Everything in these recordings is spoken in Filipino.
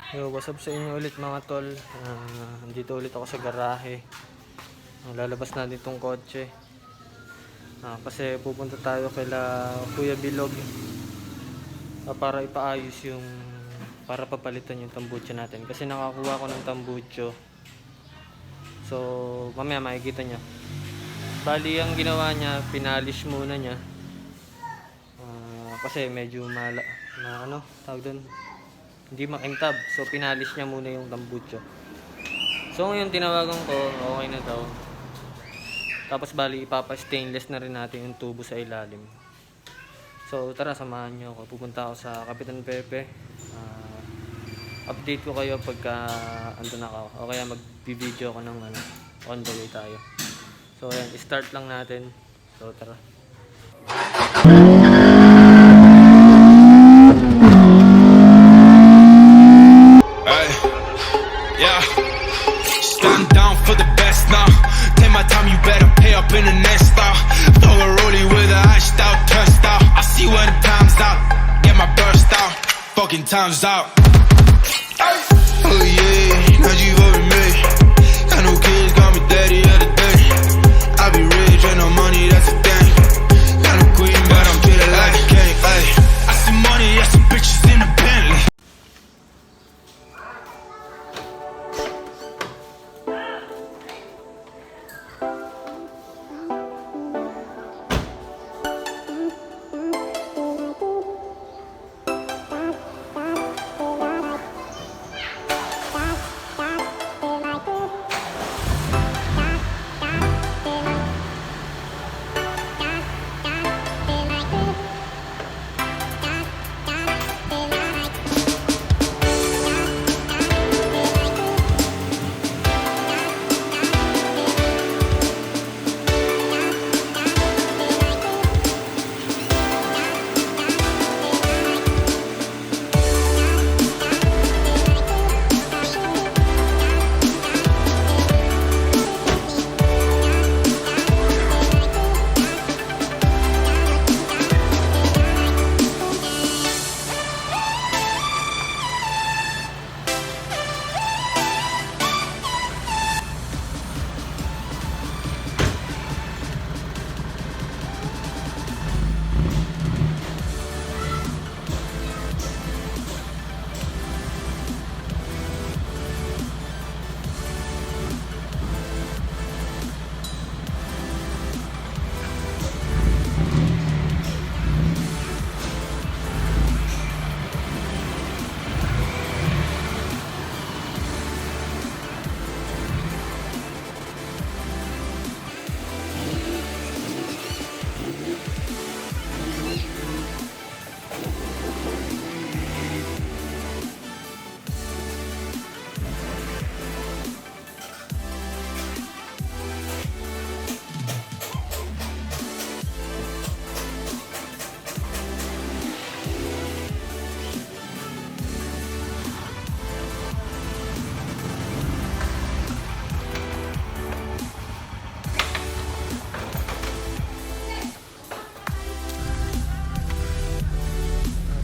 Yo, what's up sa inyo ulit mga tol. Andito ulit ako sa garahe. Lalabas natin itong kotse. Kasi pupunta tayo kila Kuya Bilog para ipaayos yung para papalitan yung tambucho natin. Kasi nakakuha ko ng tambucho. So mamaya makikita nyo. Bali ang ginawa niya, pinalish muna niya. Kasi medyo tawag doon, hindi makintab. So pinalish niya muna yung tambucho. So ngayon tinawagan ko, okay na daw. Tapos bali ipapa-stainless na rin natin yung tubo sa ilalim. So tara, samahan nyo ako. Pupunta ako sa Kapitan Pepe. Update ko kayo pagka andun ako. O kaya mag-video ko ng on the way tayo. So ayan, start lang natin. So tara. In the next stop, throw a rollie with a iced out turnstile. I see where the time's out, get my burst out, fucking time's out. Oh yeah, now you over me. Got no kids, got me daddy of the day. I be rich, ain't no money, that's a thing. Got no queen, but I'm treated like a king. Ay, I see money, I see bitches in the Bentley.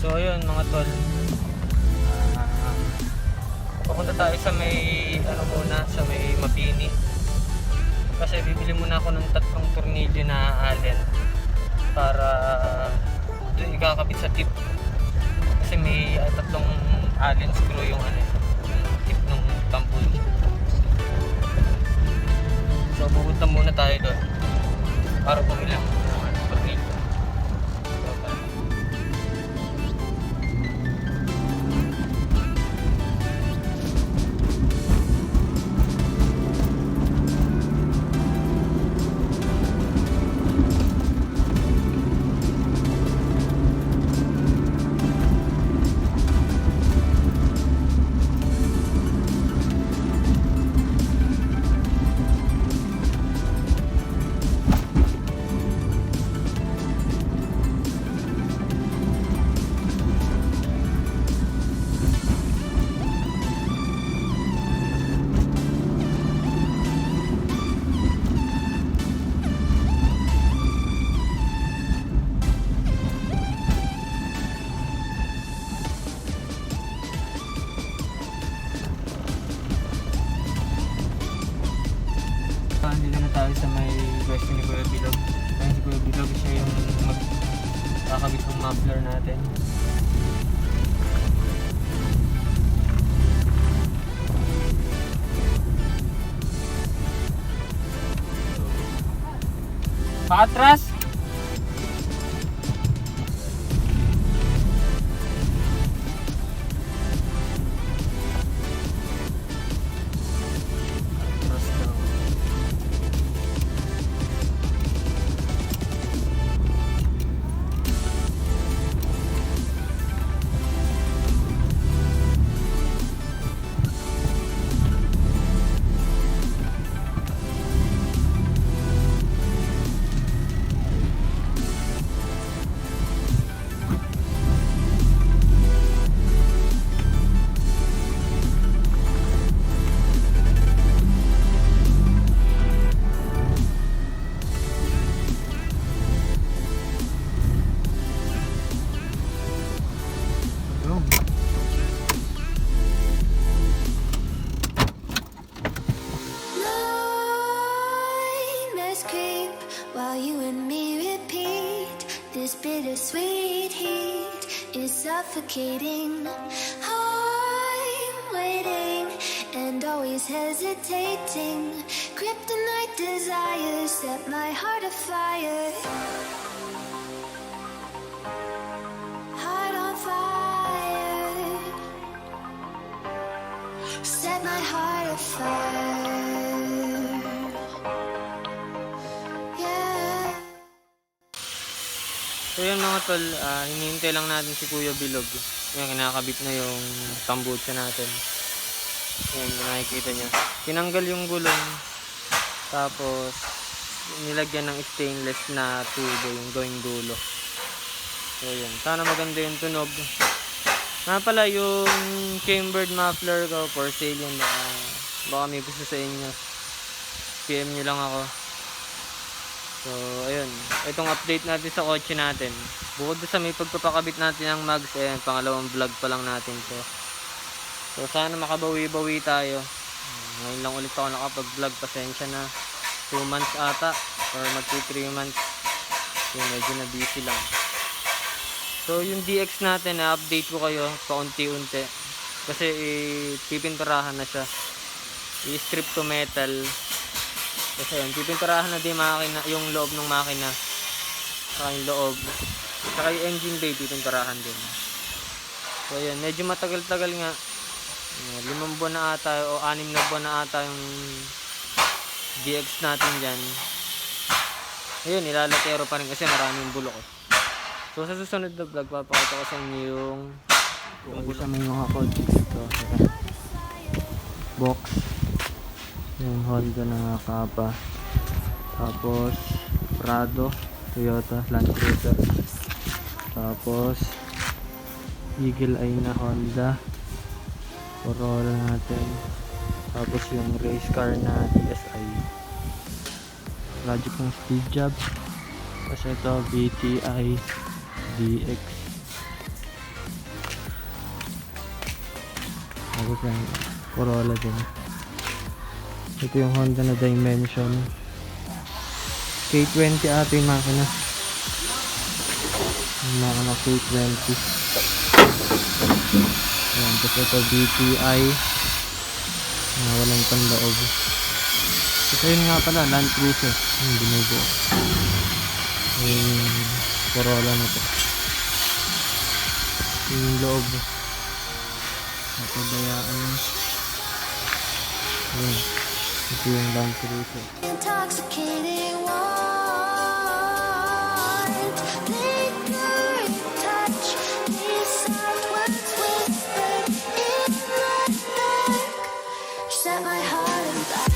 So ayun mga tol, papunta tayo sa may sa may Mapini. Kasi bibili muna ako ng 3 tornilyo na allen para doon ikakabit sa tip. Kasi may 3 allen screw yung yung tip ng tambucho. So pupunta muna tayo doon para bumili ng tornilyo. dito na tayo sa may pwesto ni Kuya Bilog. Kaya si Kuya Bilog siya yung magkakabit ng muffler natin. Patras! While you and me repeat, this bittersweet heat is suffocating. I'm waiting and always hesitating. Kryptonite desires set my heart afire. Heart on fire. Set my heart afire. So yun mga tol, hinihintay lang natin si Kuya Bilog. Yung kinakabit na yung tambucha natin. Yan, nakikita nyo. Tinanggal yung gulong. Tapos, nilagyan ng stainless na tubo, yung going dulo. So yun, sana maganda yung tunog. Nga pala, yung chambered muffler ko, for sale yun. Baka may gusto sa inyo. PM nyo lang ako. So, ayun. Itong update natin sa kotse natin. Bukod sa may pagpapakabit natin ng mags, ayan, pangalawang vlog pa lang natin to. So, sana makabawi-bawi tayo. Ngayon lang ulit ako nakapag-vlog. Pasensya na. 2 months ata. Or magti 3 months. Yung medyo na busy lang. So, yung DX natin, na-update ko kayo paunti-unti. Kasi, pipinturahan na siya. I-strip to metal. Kasi yun, pipinturahan na din makina, yung loob ng makina. Saka yung loob. Saka yung engine bay, pipinturahan din. So yun, medyo matagal-tagal nga. 5 buwan na ata o 6 na buwan na ata yung DX natin dyan. Ayun, nilalatero pa rin kasi maraming bulok. So sa susunod na vlog, papakita ko sa inyo yung kung sa may mga codes. So, box. Yung Honda na Kappa, tapos Prado, Toyota Land Cruiser, tapos Eagle Eye na Honda, Corolla natin, tapos yung race car na DSi, project ng speed job, tapos ito BTI DX, tapos yung Corolla din. Ito yung Honda na Dimension. K20 ata yung makina. Yung makina K20. Ayan, tapos ito BTI. Walang panloob. Ito yun nga pala, Land Cruiser. Yung binubuo. Yung Corolla na to. Yung loob. Napabayaan na. Ayan. Ito yung Land Cruiser. Intoxicating want, lingering touch, these soft words whispered in the dark, set my heart on fire.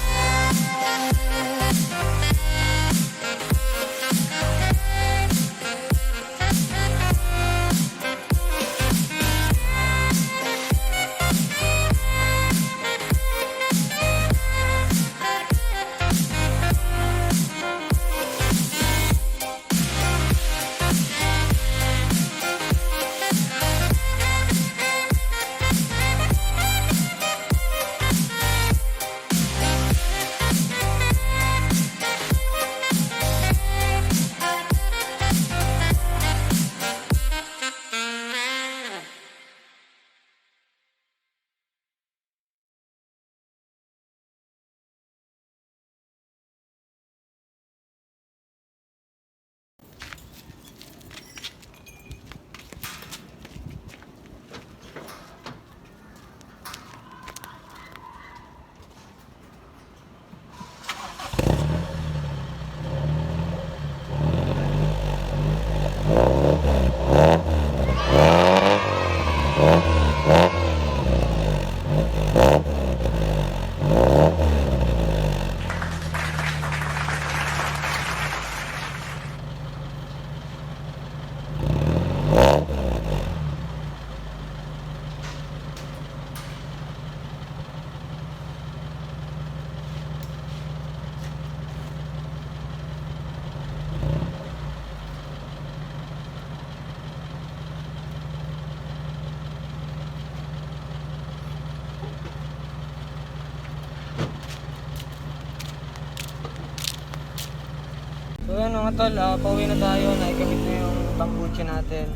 So yan mga tol, pauwi na tayo, naikabit na yung tambuchi natin.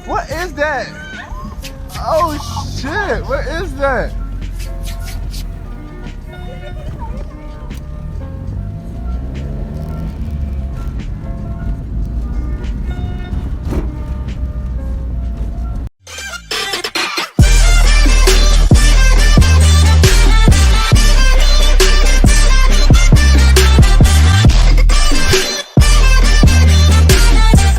What is that? Oh shit, what is that?